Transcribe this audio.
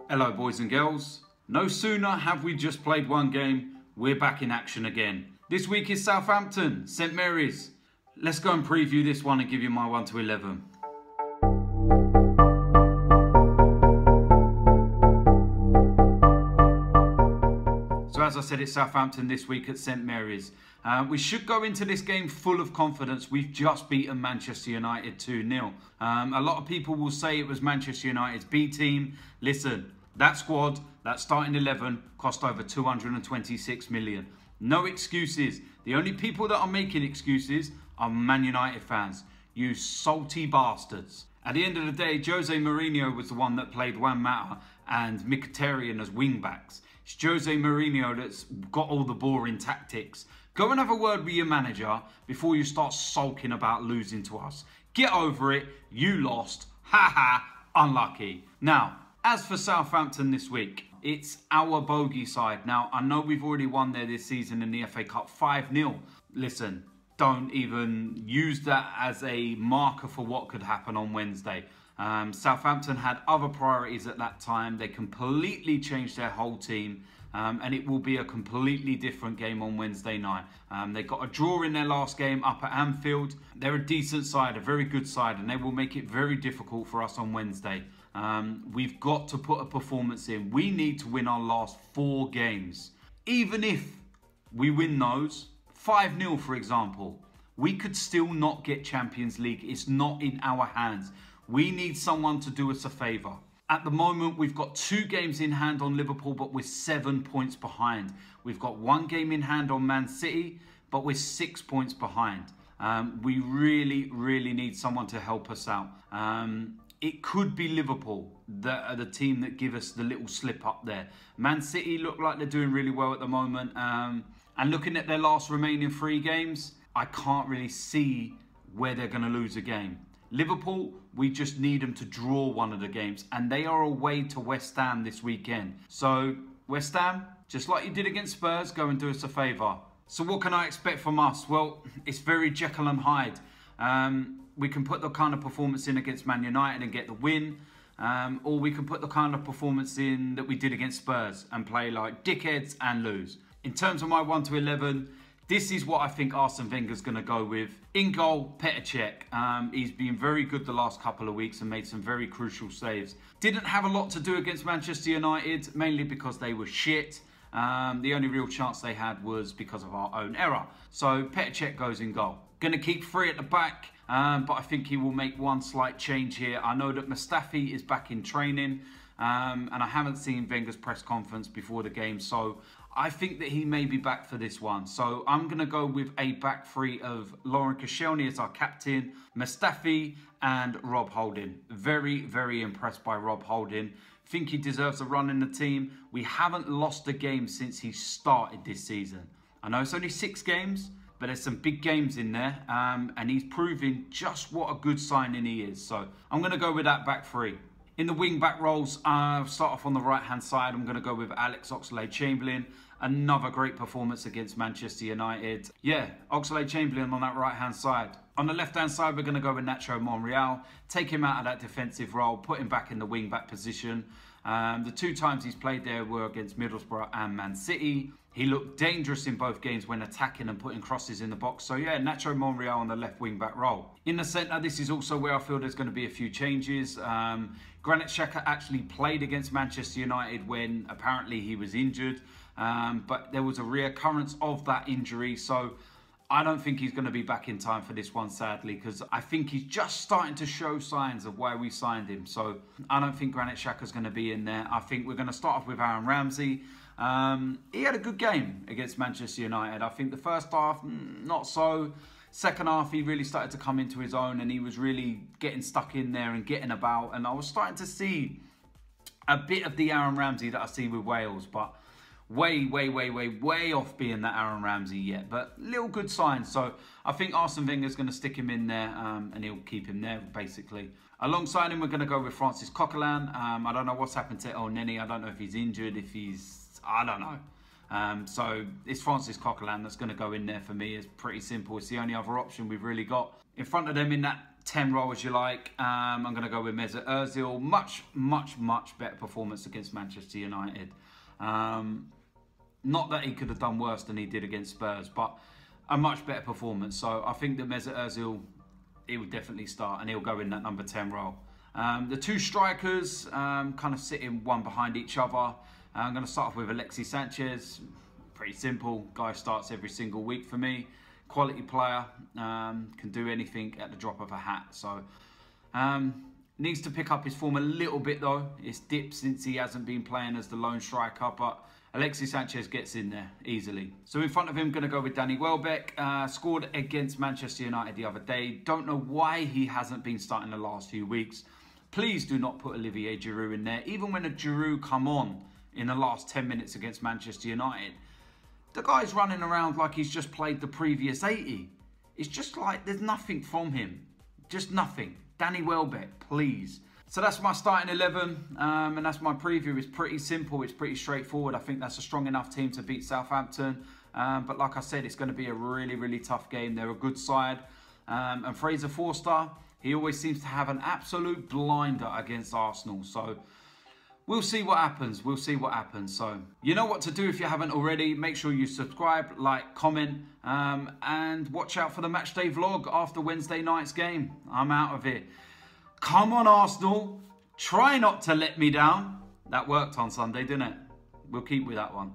Hello boys and girls. No sooner have we just played one game, we're back in action again. This week is Southampton, St Mary's. Let's go and preview this one and give you my 1 to 11. So as I said, it's Southampton this week at St Mary's. We should go into this game full of confidence. We've just beaten Manchester United 2-0. A lot of people will say it was Manchester United's B team. Listen, that squad, that starting 11, cost over 226 million. No excuses. The only people that are making excuses are Man United fans. You salty bastards. At the end of the day, Jose Mourinho was the one that played Juan Mata and Mkhitaryan as wing-backs. It's Jose Mourinho that's got all the boring tactics. Go and have a word with your manager before you start sulking about losing to us. Get over it. You lost. Ha ha. Unlucky. Now, as for Southampton this week, it's our bogey side. Now, I know we've already won there this season in the FA Cup 5-0. Listen, don't even use that as a marker for what could happen on Wednesday. Southampton had other priorities at that time. They completely changed their whole team. And it will be a completely different game on Wednesday night. They got a draw in their last game up at Anfield. They're a decent side, a very good side, and they will make it very difficult for us on Wednesday. We've got to put a performance in. We need to win our last 4 games. Even if we win those, 5-0 for example, we could still not get Champions League. It's not in our hands. We need someone to do us a favour. At the moment, we've got 2 games in hand on Liverpool, but we're 7 points behind. We've got 1 game in hand on Man City, but we're 6 points behind. We really need someone to help us out. It could be Liverpool, the team that give us the little slip up there. Man City look like they're doing really well at the moment. And looking at their last remaining 3 games, I can't really see where they're going to lose a game. Liverpool, we just need them to draw one of the games, and they are away to West Ham this weekend. So, West Ham, just like you did against Spurs, go and do us a favour. So what can I expect from us? Well, it's very Jekyll and Hyde. We can put the kind of performance in against Man United and get the win, or we can put the kind of performance in that we did against Spurs and play like dickheads and lose. In terms of my 1 to 11, this is what I think Arsene Wenger's going to go with. In goal, Cech. He's been very good the last couple of weeks and made some very crucial saves. Didn't have a lot to do against Manchester United, mainly because they were shit. The only real chance they had was because of our own error. So Cech goes in goal. Going to keep 3 at the back, but I think he will make one slight change here. I know that Mustafi is back in training, and I haven't seen Wenger's press conference before the game, so I think that he may be back for this one. So I'm going to go with a back 3 of Koscielny as our captain, Mustafi and Rob Holding. Very impressed by Rob Holding. Think he deserves a run in the team. We haven't lost a game since he started this season. I know it's only 6 games, but there's some big games in there. And he's proving just what a good signing he is. So I'm going to go with that back 3. In the wing-back roles, I'll start off on the right-hand side. I'm going to go with Alex Oxlade-Chamberlain. Another great performance against Manchester United. Yeah, Oxlade-Chamberlain on that right-hand side. On the left-hand side, we're going to go with Monreal. Take him out of that defensive role, put him back in the wing-back position. The 2 times he's played there were against Middlesbrough and Man City. He looked dangerous in both games when attacking and putting crosses in the box. So yeah, Monreal on the left wing-back role. In the centre, this is also where I feel there's going to be a few changes. Xhaka actually played against Manchester United when apparently he was injured. But there was a reoccurrence of that injury. So I don't think he's going to be back in time for this one, sadly, because I think he's just starting to show signs of why we signed him. So I don't think Granit Xhaka's going to be in there. I think we're going to start off with Ramsey. He had a good game against Manchester United. I think the first half, not so. Second half, he really started to come into his own and he was really getting stuck in there and getting about. And I was starting to see a bit of the Aaron Ramsey that I see with Wales, but way off being that Aaron Ramsey yet. But little good signs. So I think Arsene Wenger's going to stick him in there and he'll keep him there, basically. Alongside him, we're going to go with Francis Coquelin. I don't know what's happened to El Neni. I don't know if he's injured, if he's... I don't know. So it's Francis Coquelin that's going to go in there for me. It's pretty simple. It's the only other option we've really got. In front of them in that 10 roll as you like. I'm going to go with Mesut Ozil. Much better performance against Manchester United. Not that he could have done worse than he did against Spurs, but a much better performance. So I think that Mesut Ozil, he would definitely start and he'll go in that number 10 role. The two strikers kind of sitting one behind each other. I'm going to start off with Alexis Sanchez. Pretty simple. Guy starts every single week for me. Quality player. Can do anything at the drop of a hat. So needs to pick up his form a little bit though. It's dipped since he hasn't been playing as the lone striker, but Alexis Sanchez gets in there easily. So in front of him, going to go with Danny Welbeck. Scored against Manchester United the other day. Don't know why he hasn't been starting the last few weeks. Please do not put Olivier Giroud in there. Even when a Giroud come on in the last 10 minutes against Manchester United, the guy's running around like he's just played the previous 80. It's just like there's nothing from him. Just nothing. Danny Welbeck, please. So that's my starting 11, and that's my preview. It's pretty simple, it's pretty straightforward. I think that's a strong enough team to beat Southampton. But like I said, it's going to be a really tough game. They're a good side. And Fraser Forster, he always seems to have an absolute blinder against Arsenal. So we'll see what happens. We'll see what happens. So you know what to do if you haven't already. Make sure you subscribe, like, comment, and watch out for the matchday vlog after Wednesday night's game. I'm out of it. Come on, Arsenal. Try not to let me down. That worked on Sunday, didn't it? We'll keep with that one.